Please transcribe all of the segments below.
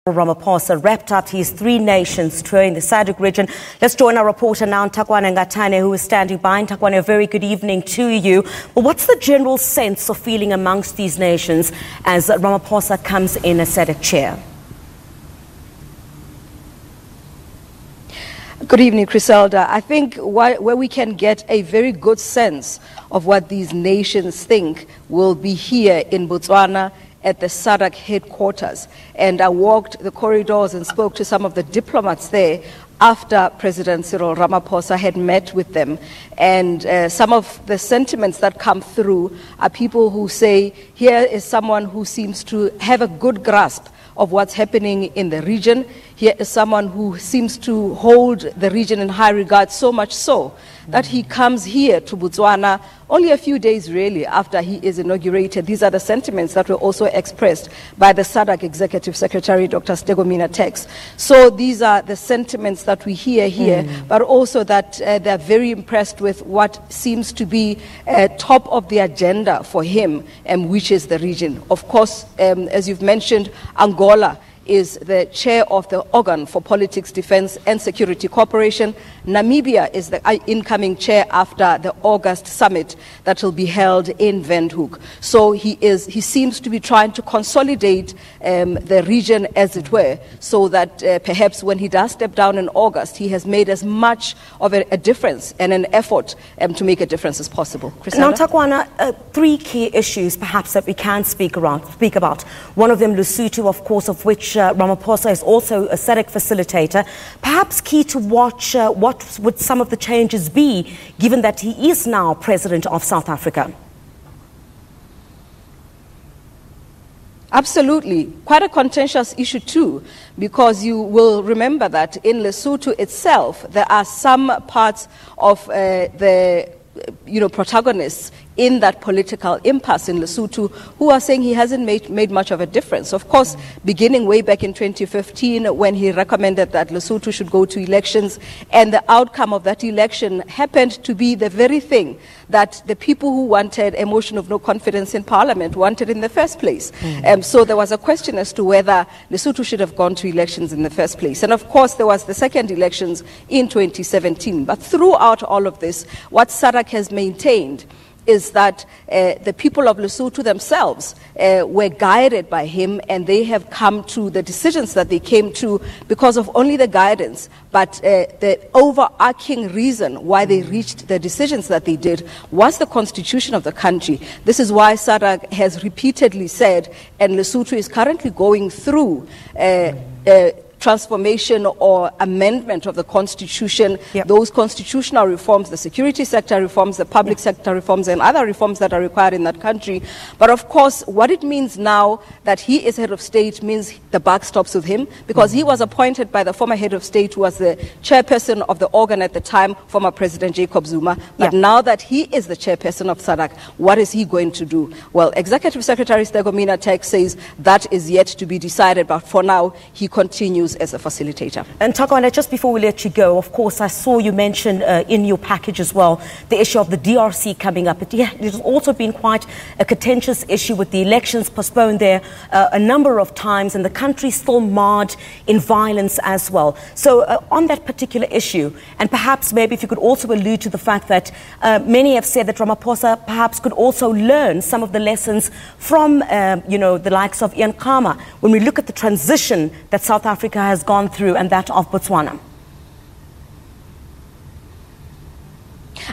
Ramaphosa wrapped up his 3 nations tour in the SADC region. Let's join our reporter now, Ntakoana Ngatane, who is standing by. Ntakoana, a very good evening to you. Well, what's the general sense of feeling amongst these nations as Ramaphosa comes in as SADC chair? Good evening, Criselda. I think where we can get a very good sense of what these nations think will be here in Botswana at the SADC headquarters. And I walked the corridors and spoke to some of the diplomats there after President Cyril Ramaphosa had met with them. And some of the sentiments that come through are people who say, here is someone who seems to have a good grasp of what's happening in the region. Here is someone who seems to hold the region in high regard, so much so that he comes here to Botswana only a few days really after he is inaugurated. These are the sentiments that were also expressed by the SADC Executive Secretary, Dr. Stegomina Tex. So these are the sentiments that we hear here, but also that they're very impressed with what seems to be top of the agenda for him, which is the region. Of course, as you've mentioned, Angola is the chair of the organ for politics, defense and security cooperation. Namibia is the incoming chair after the August summit that will be held in Windhoek. So he seems to be trying to consolidate the region, as it were, so that perhaps when he does step down in August, he has made as much of a difference and an effort to make a difference as possible. Now, Ntakoana, 3 key issues perhaps that we can speak about. One of them, Lesotho, of course, of which Ramaphosa is also a SADC facilitator. Perhaps key to watch what would some of the changes be, given that he is now president of South Africa? Absolutely. Quite a contentious issue too, because you will remember that in Lesotho itself, there are some parts of the protagonists in that political impasse in Lesotho who are saying he hasn't made much of a difference. Of course, beginning way back in 2015 when he recommended that Lesotho should go to elections, and the outcome of that election happened to be the very thing that the people who wanted a motion of no confidence in Parliament wanted in the first place. So there was a question as to whether Lesotho should have gone to elections in the first place. And of course, there was the second elections in 2017. But throughout all of this, what SADC has maintained is that the people of Lesotho themselves were guided by him, and they have come to the decisions that they came to because of only the guidance, but the overarching reason why they reached the decisions that they did was the constitution of the country. This is why SADC has repeatedly said, and Lesotho is currently going through transformation or amendment of the constitution, those constitutional reforms, the security sector reforms, the public sector reforms, and other reforms that are required in that country. But of course, what it means now that he is head of state means the buck stops with him, because he was appointed by the former head of state, who was the chairperson of the organ at the time, former President Jacob Zuma. But now that he is the chairperson of SADC, what is he going to do? Well, Executive Secretary Stegomina Tex says that is yet to be decided, but for now, he continues as a facilitator. And Ntakoana, just before we let you go, of course, I saw you mention in your package as well the issue of the DRC coming up. It has also been quite a contentious issue with the elections postponed there a number of times, and the country still marred in violence as well. So on that particular issue, and perhaps maybe if you could also allude to the fact that many have said that Ramaphosa perhaps could also learn some of the lessons from the likes of Ian Khama when we look at the transition that South Africa has gone through and that of Botswana.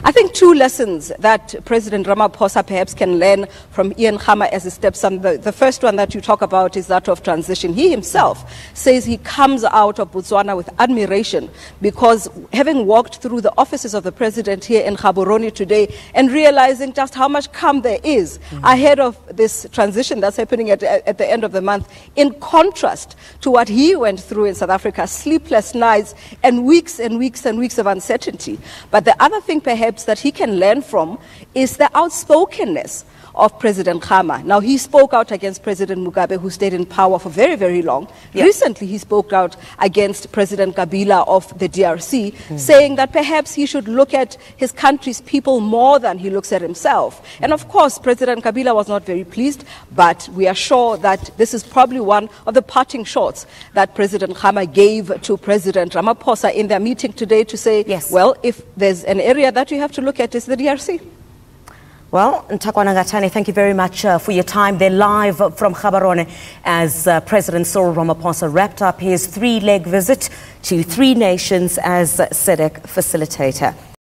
I think 2 lessons that President Ramaphosa perhaps can learn from Ian Khama as he steps on. The first one that you talk about is that of transition. He himself says he comes out of Botswana with admiration, because having walked through the offices of the president here in Gaborone today and realizing just how much calm there is ahead of this transition that's happening at the end of the month, in contrast to what he went through in South Africa, sleepless nights and weeks and weeks and weeks of uncertainty. But the other thing perhaps that he can learn from is the outspokenness of President Khama. Now, he spoke out against President Mugabe, who stayed in power for very, very long. Yeah. Recently, he spoke out against President Kabila of the DRC, saying that perhaps he should look at his country's people more than he looks at himself. And of course, President Kabila was not very pleased, but we are sure that this is probably one of the parting shots that President Khama gave to President Ramaphosa in their meeting today to say, well, if there's an area that you have to look at, is the DRC. Well, Ntakoana Ngatane, thank you very much for your time. They're live from Gaborone as President Cyril Ramaphosa wrapped up his 3-leg visit to 3 nations as SADC facilitator.